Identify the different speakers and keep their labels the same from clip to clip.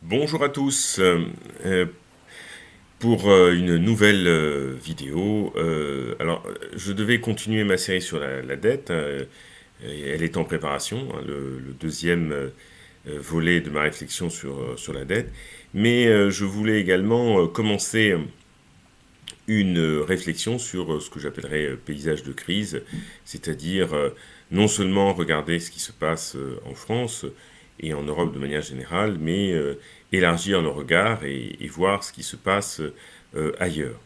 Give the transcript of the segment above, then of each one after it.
Speaker 1: Bonjour à tous. Pour une nouvelle vidéo. Je devais continuer ma série sur la dette. Et elle est en préparation, hein, le deuxième volet de ma réflexion sur la dette. Mais je voulais également commencer une réflexion sur ce que j'appellerais paysage de crise, c'est-à-dire non seulement regarder ce qui se passe en France et en Europe de manière générale, mais élargir le regard et voir ce qui se passe ailleurs.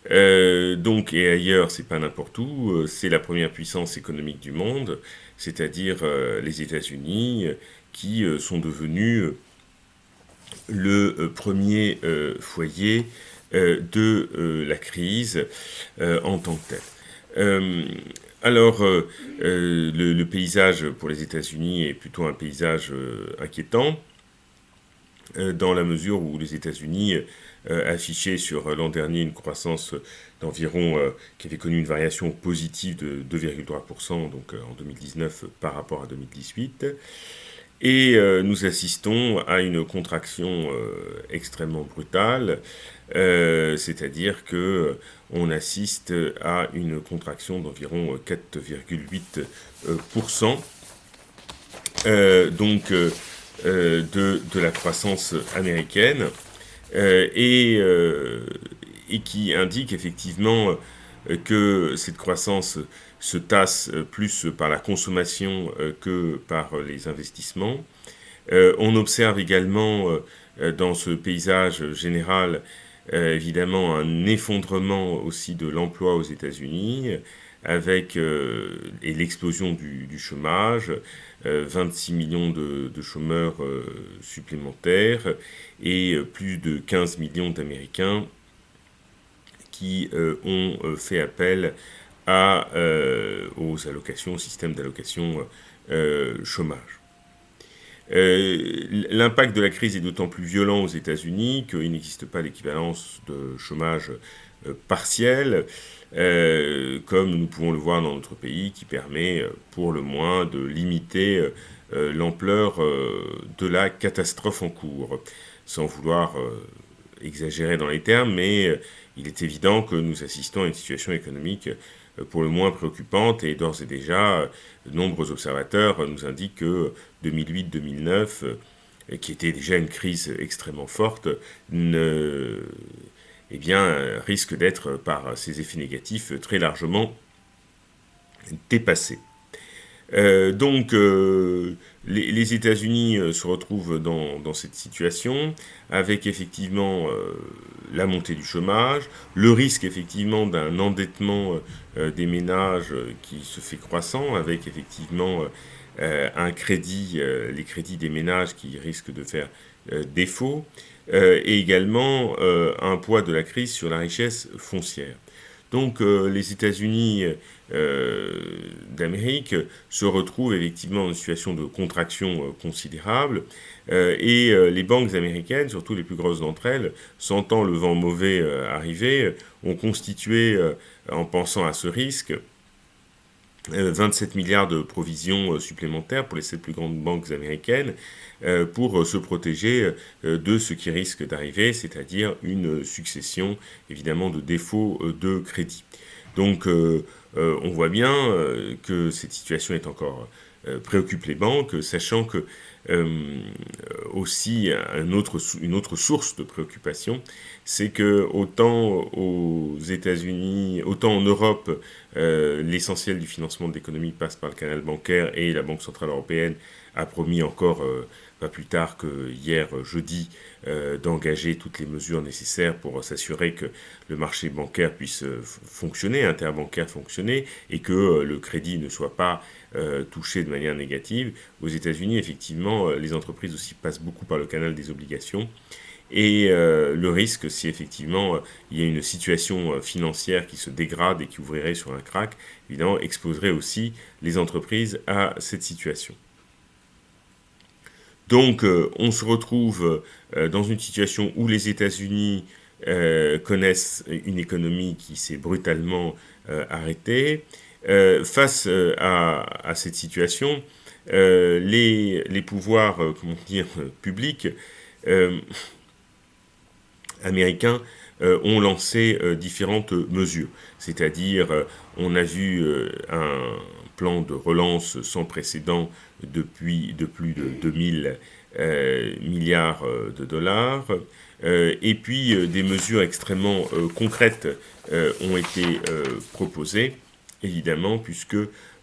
Speaker 1: Et ailleurs, c'est pas n'importe où, c'est la première puissance économique du monde, c'est-à-dire les États-Unis, qui sont devenus le premier foyer de la crise en tant que telle. Euh, le paysage pour les États-Unis est plutôt un paysage inquiétant, dans la mesure où les États-Unis affichaient sur l'an dernier une croissance d'environ, qui avait connu une variation positive de 2,3%, donc en 2019 par rapport à 2018. Et nous assistons à une contraction extrêmement brutale, c'est-à-dire que on assiste à une contraction d'environ 4,8%, de la croissance américaine, euh, et, euh, et qui indique effectivement que cette croissance se tasse plus par la consommation que par les investissements. On observe également dans ce paysage général évidemment un effondrement aussi de l'emploi aux États-Unis avec et l'explosion du chômage, 26 millions de chômeurs supplémentaires et plus de 15 millions d'Américains qui ont fait appel aux allocations, au système d'allocation chômage. L'impact de la crise est d'autant plus violent aux États-Unis qu'il n'existe pas l'équivalence de chômage partiel, comme nous pouvons le voir dans notre pays, qui permet pour le moins de limiter l'ampleur de la catastrophe en cours, sans vouloir exagérer dans les termes, mais il est évident que nous assistons à une situation économique pour le moins préoccupante, et d'ores et déjà, de nombreux observateurs nous indiquent que 2008-2009, qui était déjà une crise extrêmement forte, risque d'être, par ses effets négatifs, très largement dépassé. Les États-Unis se retrouvent dans cette situation, avec effectivement la montée du chômage, le risque effectivement d'un endettement des ménages qui se fait croissant, avec effectivement les crédits des ménages qui risquent de faire défaut, et également un poids de la crise sur la richesse foncière. Donc les États-Unis d'Amérique se retrouvent effectivement dans une situation de contraction considérable, les banques américaines, surtout les plus grosses d'entre elles, sentant le vent mauvais arriver, ont constitué, en pensant à ce risque, 27 milliards de provisions supplémentaires pour les 7 plus grandes banques américaines pour se protéger de ce qui risque d'arriver, c'est-à-dire une succession évidemment de défauts de crédit. Donc on voit bien que cette situation est encore préoccupe les banques, sachant que euh, aussi une autre source de préoccupation, c'est que autant aux États-Unis, autant en Europe, l'essentiel du financement de l'économie passe par le canal bancaire, et la Banque centrale européenne a promis encore, pas plus tard que hier jeudi, d'engager toutes les mesures nécessaires pour s'assurer que le marché bancaire puisse fonctionner, interbancaire fonctionner, et que le crédit ne soit pas touché de manière négative. Aux États-Unis, effectivement, les entreprises aussi passent beaucoup par le canal des obligations. Et le risque, si effectivement il y a une situation financière qui se dégrade et qui ouvrirait sur un crack, évidemment, exposerait aussi les entreprises à cette situation. Donc, on se retrouve dans une situation où les États-Unis connaissent une économie qui s'est brutalement arrêtée. Face à cette situation, les pouvoirs, comment dire, publics américains ont lancé différentes mesures. C'est-à-dire, on a vu un plan de relance sans précédent de plus de 2000 milliards de dollars. Et puis, des mesures extrêmement concrètes ont été proposées, évidemment, puisque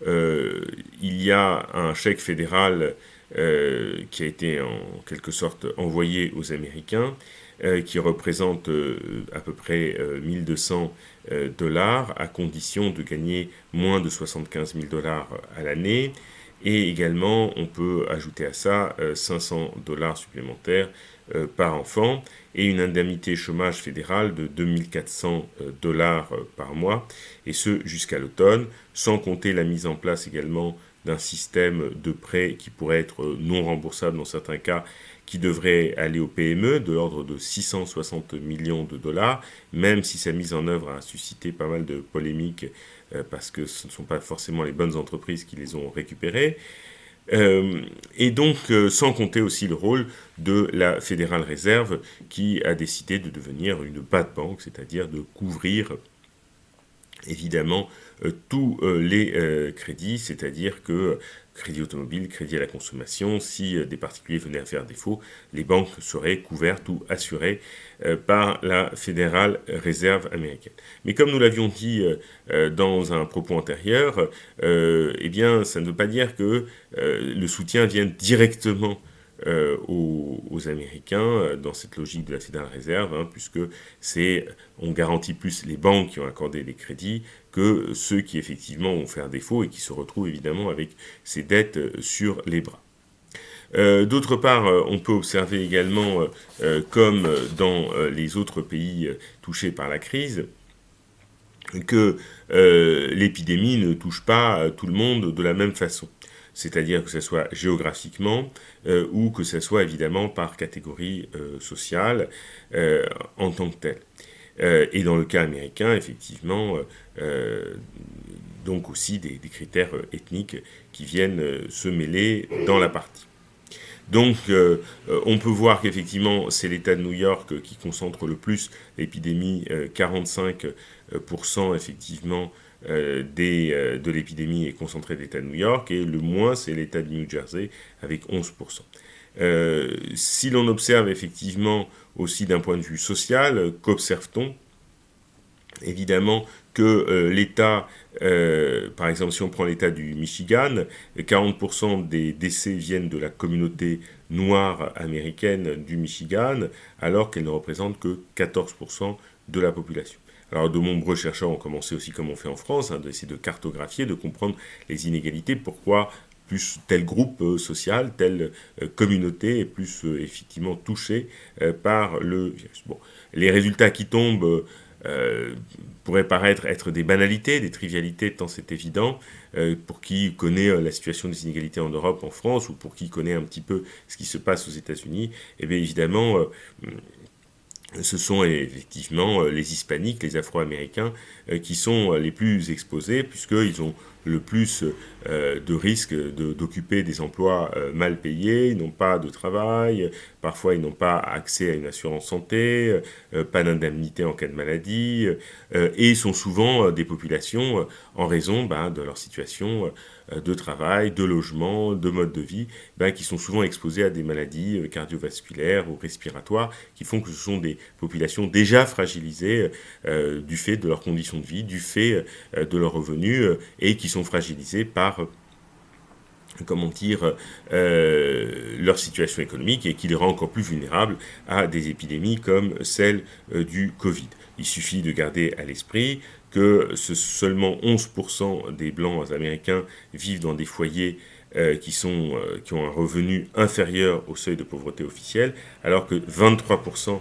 Speaker 1: il y a un chèque fédéral qui a été en quelque sorte envoyé aux Américains, qui représente à peu près 1200 dollars, à condition de gagner moins de 75 000 dollars à l'année. Et également, on peut ajouter à ça 500 dollars supplémentaires par enfant et une indemnité chômage fédérale de 2400 dollars par mois, et ce jusqu'à l'automne, sans compter la mise en place également d'un système de prêt qui pourrait être non remboursable dans certains cas, qui devrait aller aux PME de l'ordre de 660 millions de dollars, même si sa mise en œuvre a suscité pas mal de polémiques parce que ce ne sont pas forcément les bonnes entreprises qui les ont récupérées. Et donc, sans compter aussi le rôle de la Fédérale Réserve qui a décidé de devenir une bad bank, c'est-à-dire de couvrir évidemment tous les crédits, c'est-à-dire que crédit automobile, crédit à la consommation, si des particuliers venaient à faire défaut, les banques seraient couvertes ou assurées par la Fédérale Réserve américaine. Mais comme nous l'avions dit dans un propos antérieur, eh bien, ça ne veut pas dire que le soutien vienne directement aux Américains dans cette logique de la Fédérale Réserve, puisque on garantit plus les banques qui ont accordé des crédits que ceux qui effectivement vont faire défaut et qui se retrouvent évidemment avec ces dettes sur les bras. D'autre part, on peut observer également, comme dans les autres pays touchés par la crise, que l'épidémie ne touche pas tout le monde de la même façon. C'est-à-dire que ce soit géographiquement ou que ce soit évidemment par catégorie sociale en tant que telle. Et dans le cas américain, effectivement, donc aussi des critères ethniques qui viennent se mêler dans la partie. Donc, on peut voir qu'effectivement, c'est l'État de New York qui concentre le plus l'épidémie, 45% effectivement de l'épidémie est concentrée de l'État de New York, et le moins, c'est l'État de New Jersey, avec 11%. Si l'on observe effectivement aussi d'un point de vue social, qu'observe-t-on ? Évidemment que l'État, par exemple, si on prend l'État du Michigan, 40% des décès viennent de la communauté noire américaine du Michigan, alors qu'elle ne représente que 14% de la population. Alors de nombreux chercheurs ont commencé aussi, comme on fait en France, d'essayer de cartographier, de comprendre les inégalités, pourquoi plus tel groupe social, telle communauté est plus effectivement touchée par le virus. Bon, les résultats qui tombent pourraient paraître être des banalités, des trivialités, tant c'est évident, pour qui connaît la situation des inégalités en Europe, en France, ou pour qui connaît un petit peu ce qui se passe aux États-Unis. Et bien évidemment, ce sont effectivement les hispaniques, les afro-américains, qui sont les plus exposés, puisqu'ils ont le plus de risques d'occuper des emplois mal payés, ils n'ont pas de travail, parfois ils n'ont pas accès à une assurance santé, pas d'indemnité en cas de maladie, et sont souvent des populations, en raison de leur situation de travail, de logement, de mode de vie, qui sont souvent exposés à des maladies cardiovasculaires ou respiratoires, qui font que ce sont des populations déjà fragilisées du fait de leurs conditions de vie, du fait de leurs revenus, et qui sont fragilisées par leur situation économique, et qui les rend encore plus vulnérables à des épidémies comme celle du Covid. Il suffit de garder à l'esprit que seulement 11% des Blancs américains vivent dans des foyers qui ont un revenu inférieur au seuil de pauvreté officiel, alors que 23%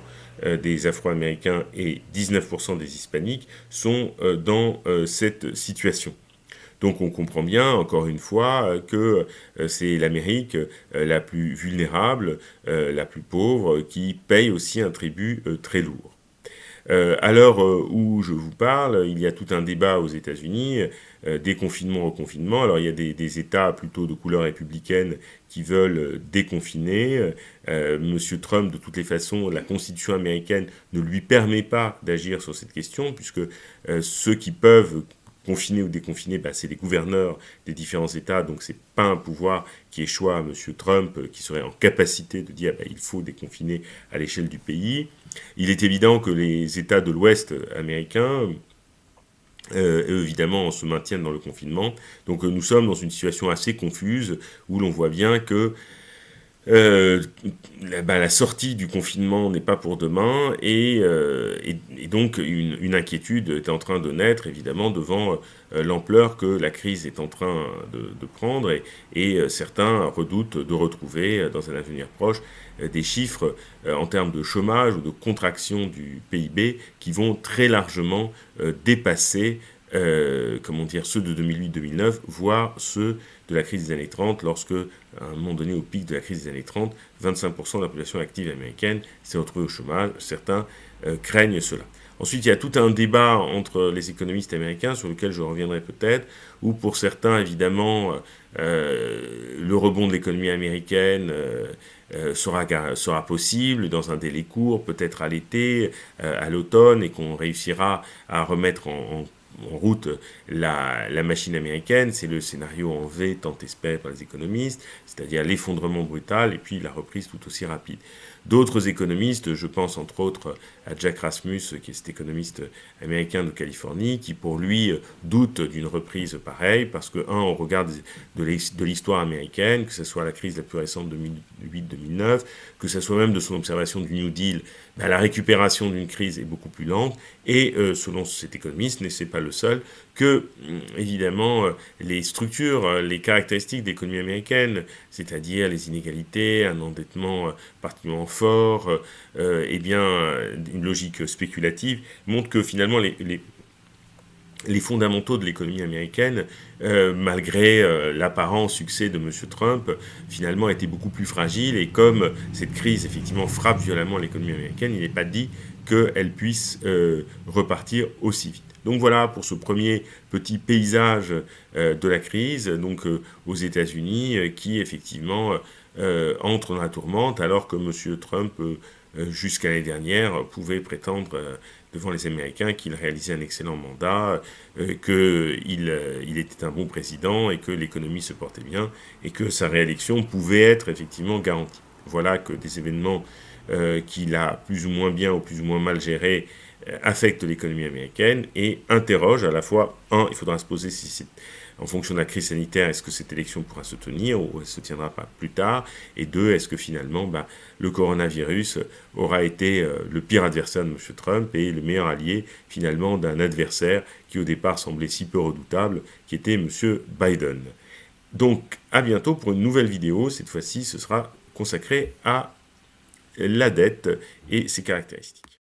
Speaker 1: des Afro-Américains et 19% des Hispaniques sont dans cette situation. Donc on comprend bien, encore une fois, que c'est l'Amérique la plus vulnérable, la plus pauvre, qui paye aussi un tribut très lourd. À l'heure où je vous parle, il y a tout un débat aux États-Unis, déconfinement, reconfinement. Alors il y a des États plutôt de couleur républicaine qui veulent déconfiner. Monsieur Trump, de toutes les façons, la Constitution américaine ne lui permet pas d'agir sur cette question, puisque ceux qui peuvent confiner ou déconfiner, c'est les gouverneurs des différents États, donc c'est pas un pouvoir qui échoit à M. Trump, qui serait en capacité de dire il faut déconfiner à l'échelle du pays. Il est évident que les États de l'Ouest américain, évidemment, se maintiennent dans le confinement. Donc nous sommes dans une situation assez confuse, où l'on voit bien que la sortie du confinement n'est pas pour demain, et donc une inquiétude est en train de naître, évidemment, devant l'ampleur que la crise est en train de prendre, et certains redoutent de retrouver dans un avenir proche des chiffres en termes de chômage ou de contraction du PIB qui vont très largement dépasser ceux de 2008-2009, voire ceux de la crise des années 30, lorsque, à un moment donné, au pic de la crise des années 30, 25% de la population active américaine s'est retrouvée au chômage. Certains craignent cela. Ensuite, il y a tout un débat entre les économistes américains, sur lequel je reviendrai peut-être, où pour certains, évidemment, le rebond de l'économie américaine sera possible dans un délai court, peut-être à l'été, à l'automne, et qu'on réussira à remettre en route la machine américaine. C'est le scénario en V tant espéré par les économistes, c'est-à-dire l'effondrement brutal et puis la reprise tout aussi rapide. D'autres économistes, je pense entre autres à Jack Rasmus, qui est cet économiste américain de Californie, qui pour lui doute d'une reprise pareille, parce que, on regarde de l'histoire américaine, que ce soit la crise la plus récente de 2008-2009, que ce soit même de son observation du New Deal, la récupération d'une crise est beaucoup plus lente, et selon cet économiste, mais ce n'est pas le seul, que, évidemment, les structures, les caractéristiques de l'économie américaine, c'est-à-dire les inégalités, un endettement particulièrement fort, une logique spéculative, montrent que finalement les fondamentaux de l'économie américaine, malgré l'apparent succès de M. Trump, finalement étaient beaucoup plus fragiles, et comme cette crise effectivement frappe violemment l'économie américaine, il n'est pas dit qu'elle puisse repartir aussi vite. Donc voilà pour ce premier petit paysage de la crise, donc aux États-Unis, qui effectivement entre dans la tourmente, alors que M. Trump, jusqu'à l'année dernière, pouvait prétendre devant les Américains qu'il réalisait un excellent mandat, qu'il était un bon président, et que l'économie se portait bien, et que sa réélection pouvait être effectivement garantie. Voilà que des événements qu'il a plus ou moins bien ou plus ou moins mal gérés affectent l'économie américaine et interrogent à la fois, il faudra se poser si c'est en fonction de la crise sanitaire, est-ce que cette élection pourra se tenir ou elle se tiendra pas plus tard, et deux, est-ce que finalement le coronavirus aura été le pire adversaire de M. Trump et le meilleur allié finalement d'un adversaire qui au départ semblait si peu redoutable, qui était M. Biden. Donc à bientôt pour une nouvelle vidéo, cette fois-ci ce sera consacré à la dette et ses caractéristiques.